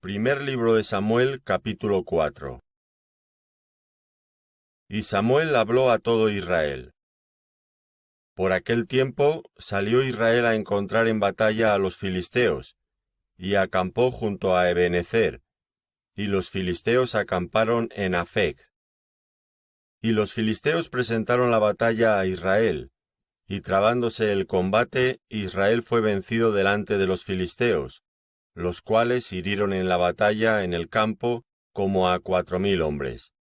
Primer libro de Samuel, capítulo 4. Y Samuel habló a todo Israel. Por aquel tiempo salió Israel a encontrar en batalla a los filisteos, y acampó junto a Ebenezer, y los filisteos acamparon en Afec. Y los filisteos presentaron la batalla a Israel, y trabándose el combate, Israel fue vencido delante de los filisteos, los cuales hirieron en la batalla en el campo como a 4000 hombres.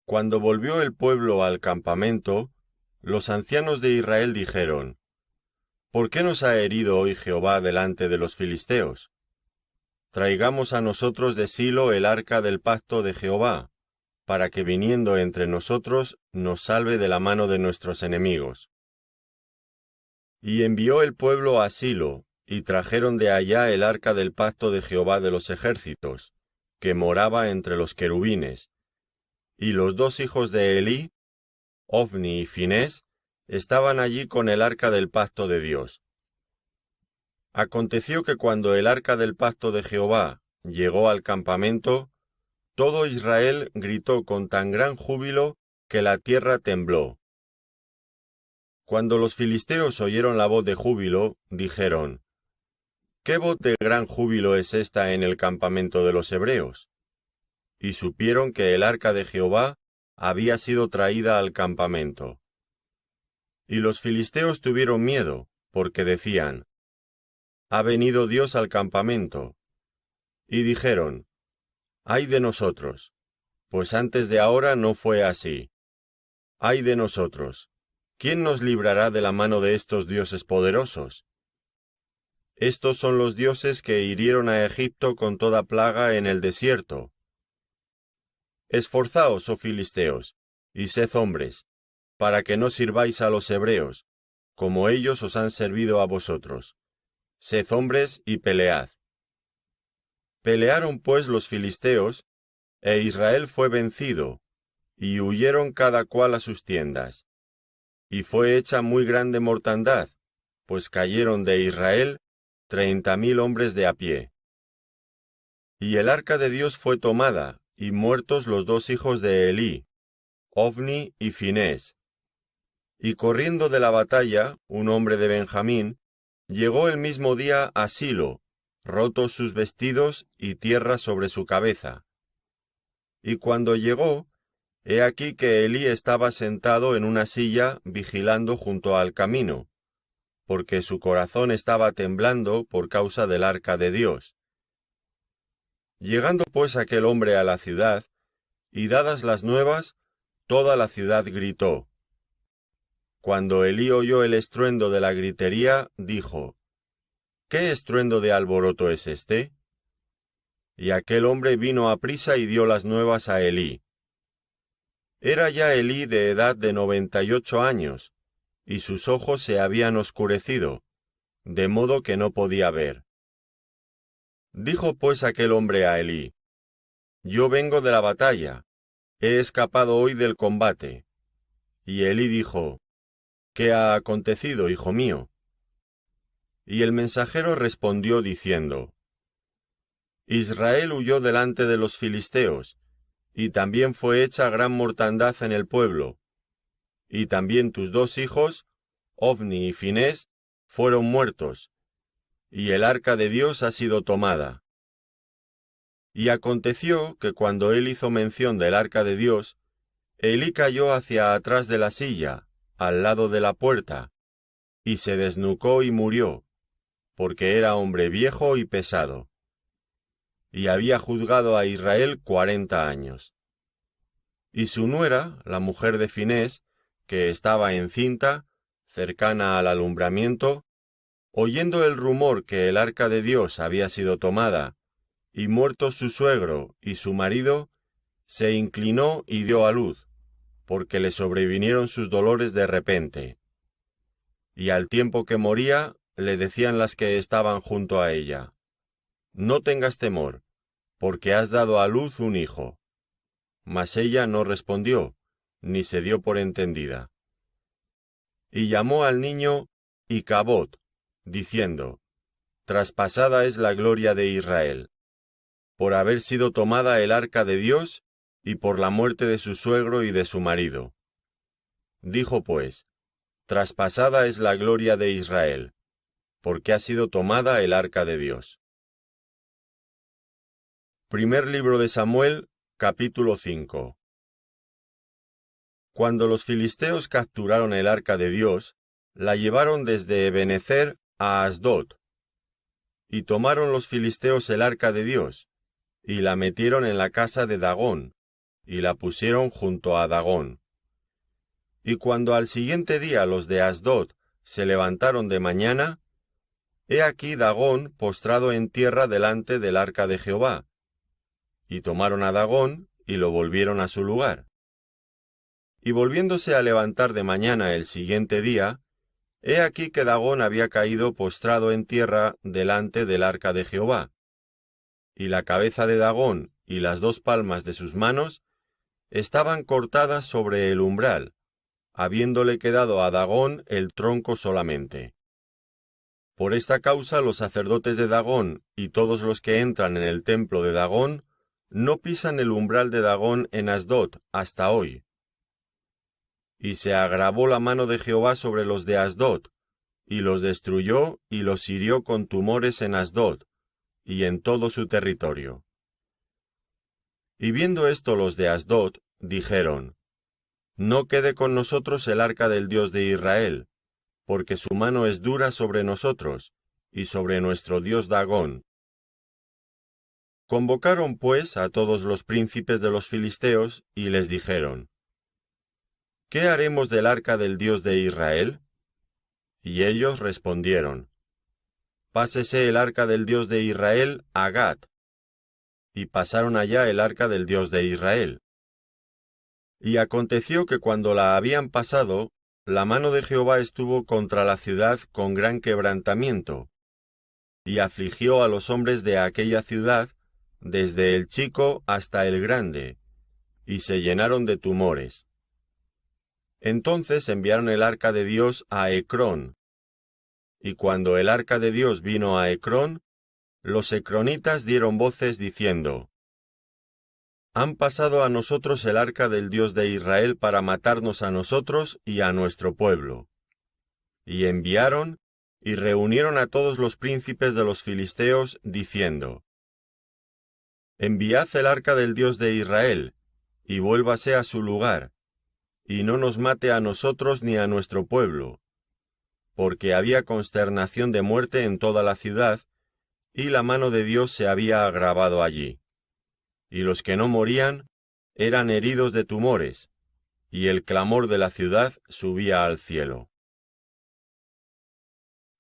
Cuando volvió el pueblo al campamento, los ancianos de Israel dijeron: ¿Por qué nos ha herido hoy Jehová delante de los filisteos? Traigamos a nosotros de Silo el arca del pacto de Jehová, para que viniendo entre nosotros nos salve de la mano de nuestros enemigos. Y envió el pueblo a Silo, y trajeron de allá el arca del pacto de Jehová de los ejércitos, que moraba entre los querubines. Y los dos hijos de Elí, Ofni y Finés, estaban allí con el arca del pacto de Dios. Aconteció que cuando el arca del pacto de Jehová llegó al campamento, todo Israel gritó con tan gran júbilo que la tierra tembló. Cuando los filisteos oyeron la voz de júbilo, dijeron: ¿Qué voz de gran júbilo es esta en el campamento de los hebreos? Y supieron que el arca de Jehová había sido traída al campamento. Y los filisteos tuvieron miedo, porque decían: «Ha venido Dios al campamento». Y dijeron: «Ay de nosotros, pues antes de ahora no fue así. Ay de nosotros, ¿quién nos librará de la mano de estos dioses poderosos? Estos son los dioses que hirieron a Egipto con toda plaga en el desierto. Esforzaos, oh filisteos, y sed hombres, para que no sirváis a los hebreos, como ellos os han servido a vosotros. Sed hombres y pelead». Pelearon pues los filisteos, e Israel fue vencido, y huyeron cada cual a sus tiendas. Y fue hecha muy grande mortandad, pues cayeron de Israel 30,000 hombres de a pie. Y el arca de Dios fue tomada, y muertos los dos hijos de Elí, Ofni y Finés. Y corriendo de la batalla, un hombre de Benjamín, llegó el mismo día a Silo, rotos sus vestidos y tierra sobre su cabeza. Y cuando llegó, he aquí que Elí estaba sentado en una silla vigilando junto al camino, porque su corazón estaba temblando por causa del arca de Dios. Llegando pues aquel hombre a la ciudad, y dadas las nuevas, toda la ciudad gritó. Cuando Elí oyó el estruendo de la gritería, dijo: «¿Qué estruendo de alboroto es este?» Y aquel hombre vino aprisa y dio las nuevas a Elí. Era ya Elí de edad de 98 años, y sus ojos se habían oscurecido, de modo que no podía ver. Dijo pues aquel hombre a Elí: «Yo vengo de la batalla, he escapado hoy del combate». Y Elí dijo: «¿Qué ha acontecido, hijo mío?» Y el mensajero respondió diciendo: «Israel huyó delante de los filisteos, y también fue hecha gran mortandad en el pueblo, y también tus dos hijos, Ofni y Finés, fueron muertos, y el arca de Dios ha sido tomada». Y aconteció que cuando él hizo mención del arca de Dios, Elí cayó hacia atrás de la silla, al lado de la puerta, y se desnucó y murió, porque era hombre viejo y pesado. Y había juzgado a Israel 40 años. Y su nuera, la mujer de Finés, que estaba encinta, cercana al alumbramiento, oyendo el rumor que el arca de Dios había sido tomada, y muertos su suegro y su marido, se inclinó y dio a luz, porque le sobrevinieron sus dolores de repente. Y al tiempo que moría, le decían las que estaban junto a ella: «No tengas temor, porque has dado a luz un hijo». Mas ella no respondió, ni se dio por entendida. Y llamó al niño Icabod, diciendo: «Traspasada es la gloria de Israel». por haber sido tomada el arca de Dios y por la muerte de su suegro y de su marido. Dijo pues: Traspasada es la gloria de Israel, porque ha sido tomada el arca de Dios. Primer libro de Samuel, capítulo 5. Cuando los filisteos capturaron el arca de Dios, la llevaron desde Ebenezer a Asdod. Y tomaron los filisteos el arca de Dios, y la metieron en la casa de Dagón, y la pusieron junto a Dagón. Y cuando al siguiente día los de Asdod se levantaron de mañana, he aquí Dagón postrado en tierra delante del arca de Jehová. Y tomaron a Dagón y lo volvieron a su lugar. Y volviéndose a levantar de mañana el siguiente día, he aquí que Dagón había caído postrado en tierra delante del arca de Jehová. Y la cabeza de Dagón y las 2 palmas de sus manos estaban cortadas sobre el umbral, habiéndole quedado a Dagón el tronco solamente. Por esta causa los sacerdotes de Dagón y todos los que entran en el templo de Dagón no pisan el umbral de Dagón en Asdod hasta hoy. Y se agravó la mano de Jehová sobre los de Asdod, y los destruyó y los hirió con tumores en Asdod, y en todo su territorio. Y viendo esto los de Asdod, dijeron: No quede con nosotros el arca del Dios de Israel, porque su mano es dura sobre nosotros, y sobre nuestro Dios Dagón. Convocaron pues a todos los príncipes de los filisteos, y les dijeron: ¿Qué haremos del arca del Dios de Israel? Y ellos respondieron: Pásese el arca del Dios de Israel a Gat. Y pasaron allá el arca del Dios de Israel. Y aconteció que cuando la habían pasado, la mano de Jehová estuvo contra la ciudad con gran quebrantamiento, y afligió a los hombres de aquella ciudad, desde el chico hasta el grande, y se llenaron de tumores. Entonces enviaron el arca de Dios a Ecrón. Y cuando el arca de Dios vino a Ecrón, los ecronitas dieron voces diciendo: Han pasado a nosotros el arca del Dios de Israel para matarnos a nosotros y a nuestro pueblo. Y enviaron y reunieron a todos los príncipes de los filisteos, diciendo: Enviad el arca del Dios de Israel, y vuélvase a su lugar, y no nos mate a nosotros ni a nuestro pueblo, porque había consternación de muerte en toda la ciudad, y la mano de Dios se había agravado allí. Y los que no morían eran heridos de tumores, y el clamor de la ciudad subía al cielo.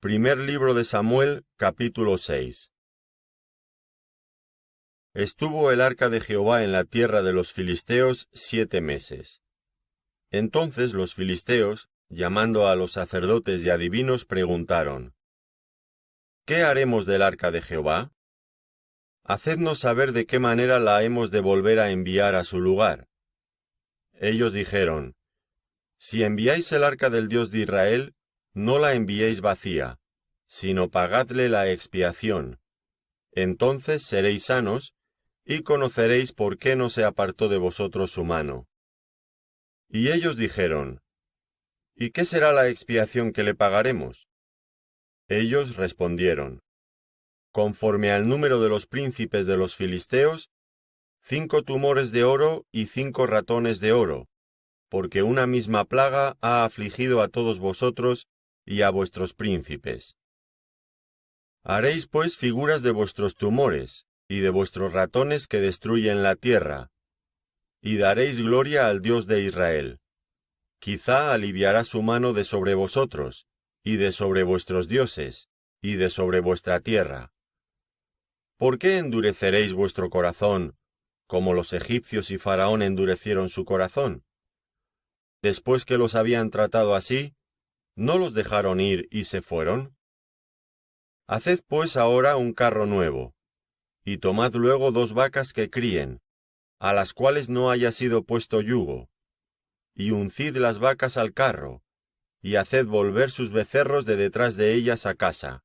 Primer libro de Samuel, capítulo 6. Estuvo el arca de Jehová en la tierra de los filisteos 7 meses. Entonces los filisteos, llamando a los sacerdotes y adivinos, preguntaron: ¿Qué haremos del arca de Jehová? Hacednos saber de qué manera la hemos de volver a enviar a su lugar. Ellos dijeron: Si enviáis el arca del Dios de Israel, no la enviéis vacía, sino pagadle la expiación. Entonces seréis sanos, y conoceréis por qué no se apartó de vosotros su mano. Y ellos dijeron: ¿Y qué será la expiación que le pagaremos? Ellos respondieron: Conforme al número de los príncipes de los filisteos, 5 tumores de oro y 5 ratones de oro, porque una misma plaga ha afligido a todos vosotros y a vuestros príncipes. Haréis pues figuras de vuestros tumores y de vuestros ratones que destruyen la tierra, y daréis gloria al Dios de Israel. Quizá aliviará su mano de sobre vosotros, y de sobre vuestros dioses, y de sobre vuestra tierra. ¿Por qué endureceréis vuestro corazón, como los egipcios y Faraón endurecieron su corazón? Después que los habían tratado así, ¿no los dejaron ir y se fueron? Haced pues ahora un carro nuevo, y tomad luego 2 vacas que críen, a las cuales no haya sido puesto yugo, y uncid las vacas al carro, y haced volver sus becerros de detrás de ellas a casa.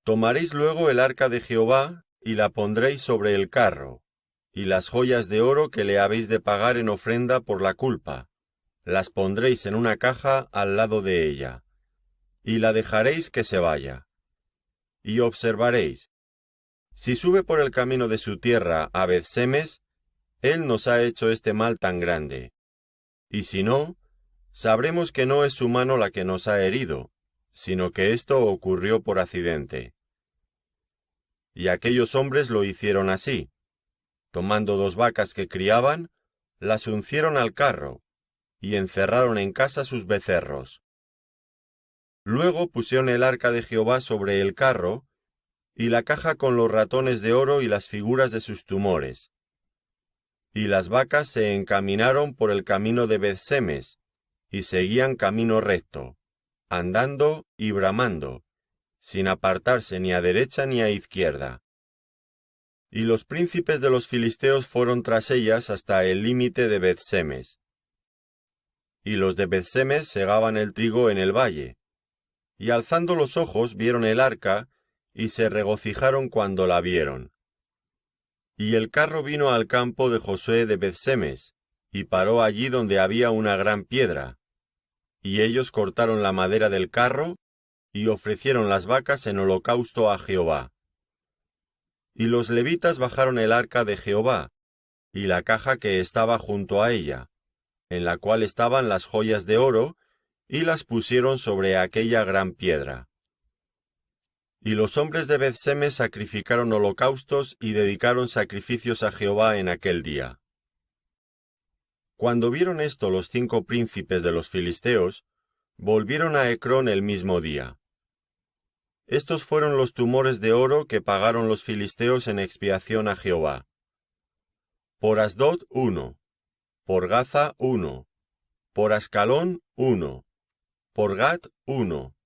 Tomaréis luego el arca de Jehová, y la pondréis sobre el carro, y las joyas de oro que le habéis de pagar en ofrenda por la culpa, las pondréis en una caja al lado de ella, y la dejaréis que se vaya. Y observaréis, si sube por el camino de su tierra a Beth-Semes, él nos ha hecho este mal tan grande. Y si no, sabremos que no es su mano la que nos ha herido, sino que esto ocurrió por accidente. Y aquellos hombres lo hicieron así. Tomando 2 vacas que criaban, las uncieron al carro, y encerraron en casa sus becerros. Luego pusieron el arca de Jehová sobre el carro, y la caja con los ratones de oro y las figuras de sus tumores. Y las vacas se encaminaron por el camino de Beth-Semes, y seguían camino recto, andando y bramando, sin apartarse ni a derecha ni a izquierda. Y los príncipes de los filisteos fueron tras ellas hasta el límite de Beth-Semes. Y los de Beth-Semes segaban el trigo en el valle, y alzando los ojos vieron el arca, y se regocijaron cuando la vieron. Y el carro vino al campo de Josué de Beth-Semes, y paró allí donde había una gran piedra. Y ellos cortaron la madera del carro, y ofrecieron las vacas en holocausto a Jehová. Y los levitas bajaron el arca de Jehová, y la caja que estaba junto a ella, en la cual estaban las joyas de oro, y las pusieron sobre aquella gran piedra. Y los hombres de Beth-Semes sacrificaron holocaustos y dedicaron sacrificios a Jehová en aquel día. Cuando vieron esto los 5 príncipes de los filisteos, volvieron a Ecrón el mismo día. Estos fueron los tumores de oro que pagaron los filisteos en expiación a Jehová. Por Asdod 1, por Gaza 1, por Ascalón 1, por Gat 1,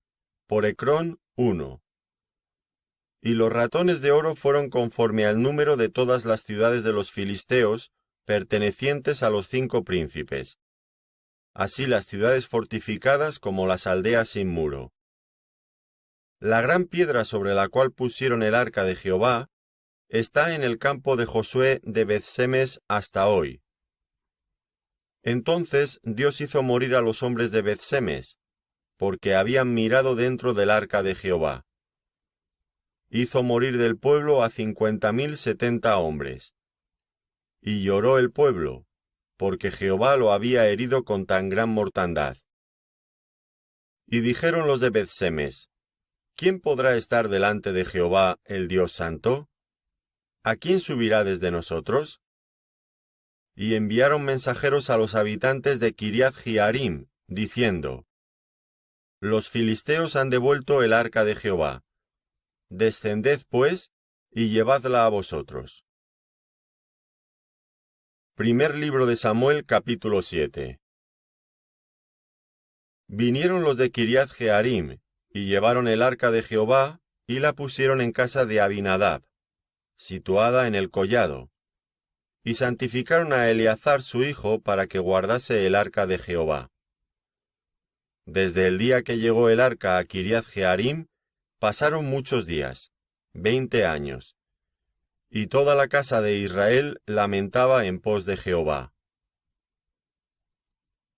por Ecrón 1. Y los ratones de oro fueron conforme al número de todas las ciudades de los filisteos, pertenecientes a los 5 príncipes. Así las ciudades fortificadas como las aldeas sin muro. La gran piedra sobre la cual pusieron el arca de Jehová está en el campo de Josué de Beth-Semes hasta hoy. Entonces Dios hizo morir a los hombres de Beth-Semes, porque habían mirado dentro del arca de Jehová. Hizo morir del pueblo a 50.070 hombres. Y lloró el pueblo, porque Jehová lo había herido con tan gran mortandad. Y dijeron los de Beth-Semes, ¿quién podrá estar delante de Jehová, el Dios Santo? ¿A quién subirá desde nosotros? Y enviaron mensajeros a los habitantes de Kiriath Jearim, diciendo, los filisteos han devuelto el arca de Jehová. Descended, pues, y llevadla a vosotros. Primer libro de Samuel, capítulo 7. Vinieron los de Kiriath Jearim, y llevaron el arca de Jehová, y la pusieron en casa de Abinadab, situada en el collado, y santificaron a Eleazar su hijo para que guardase el arca de Jehová. Desde el día que llegó el arca a Kiriath Jearim, pasaron muchos días, 20 años, y toda la casa de Israel lamentaba en pos de Jehová.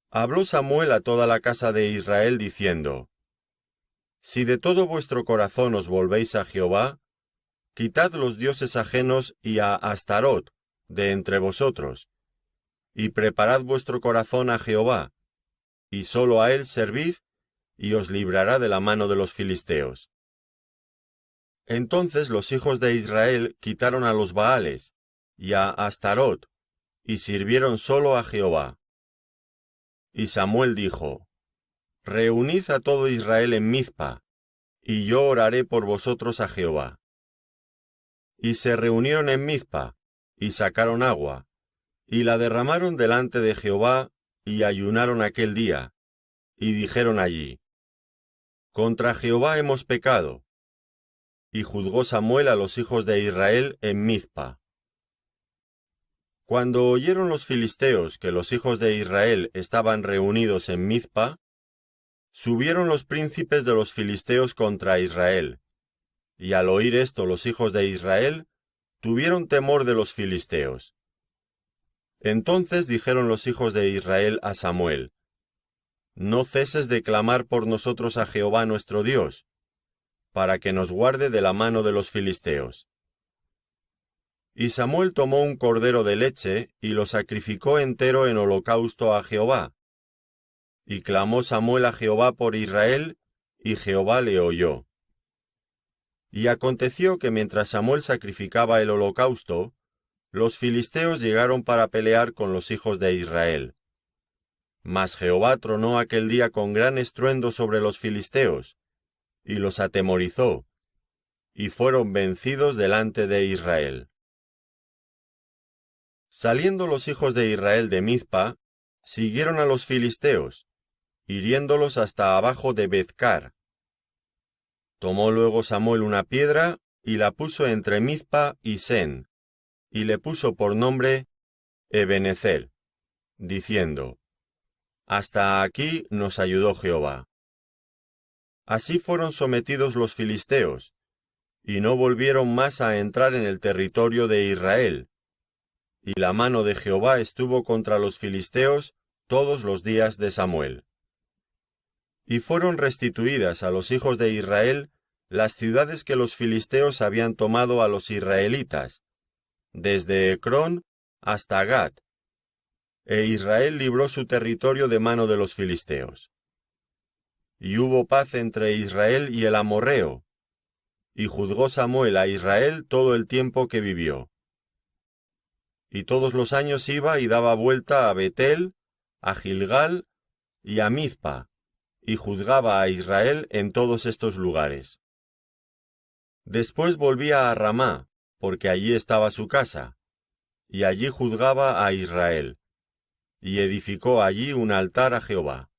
Habló Samuel a toda la casa de Israel diciendo, si de todo vuestro corazón os volvéis a Jehová, quitad los dioses ajenos y a Astarot de entre vosotros, y preparad vuestro corazón a Jehová, y sólo a él servid, y os librará de la mano de los filisteos. Entonces los hijos de Israel quitaron a los Baales y a Astarot, y sirvieron solo a Jehová. Y Samuel dijo, reunid a todo Israel en Mizpa, y yo oraré por vosotros a Jehová. Y se reunieron en Mizpa, y sacaron agua, y la derramaron delante de Jehová, y ayunaron aquel día, y dijeron allí, contra Jehová hemos pecado. Y juzgó Samuel a los hijos de Israel en Mizpa. Cuando oyeron los filisteos que los hijos de Israel estaban reunidos en Mizpa, subieron los príncipes de los filisteos contra Israel, y al oír esto los hijos de Israel tuvieron temor de los filisteos. Entonces dijeron los hijos de Israel a Samuel: No ceses de clamar por nosotros a Jehová nuestro Dios, para que nos guarde de la mano de los filisteos. Y Samuel tomó un cordero de leche y lo sacrificó entero en holocausto a Jehová. Y clamó Samuel a Jehová por Israel, y Jehová le oyó. Y aconteció que mientras Samuel sacrificaba el holocausto, los filisteos llegaron para pelear con los hijos de Israel. Mas Jehová tronó aquel día con gran estruendo sobre los filisteos, y los atemorizó, y fueron vencidos delante de Israel. Saliendo los hijos de Israel de Mizpa, siguieron a los filisteos, hiriéndolos hasta abajo de Bethcar. Tomó luego Samuel una piedra y la puso entre Mizpa y Sen, y le puso por nombre Ebenezer, diciendo: Hasta aquí nos ayudó Jehová. Así fueron sometidos los filisteos, y no volvieron más a entrar en el territorio de Israel, y la mano de Jehová estuvo contra los filisteos todos los días de Samuel. Y fueron restituidas a los hijos de Israel las ciudades que los filisteos habían tomado a los israelitas, desde Ecrón hasta Gat, e Israel libró su territorio de mano de los filisteos. Y hubo paz entre Israel y el amorreo, y juzgó Samuel a Israel todo el tiempo que vivió. Y todos los años iba y daba vuelta a Betel, a Gilgal y a Mizpa, y juzgaba a Israel en todos estos lugares. Después volvía a Ramá, porque allí estaba su casa, y allí juzgaba a Israel, y edificó allí un altar a Jehová.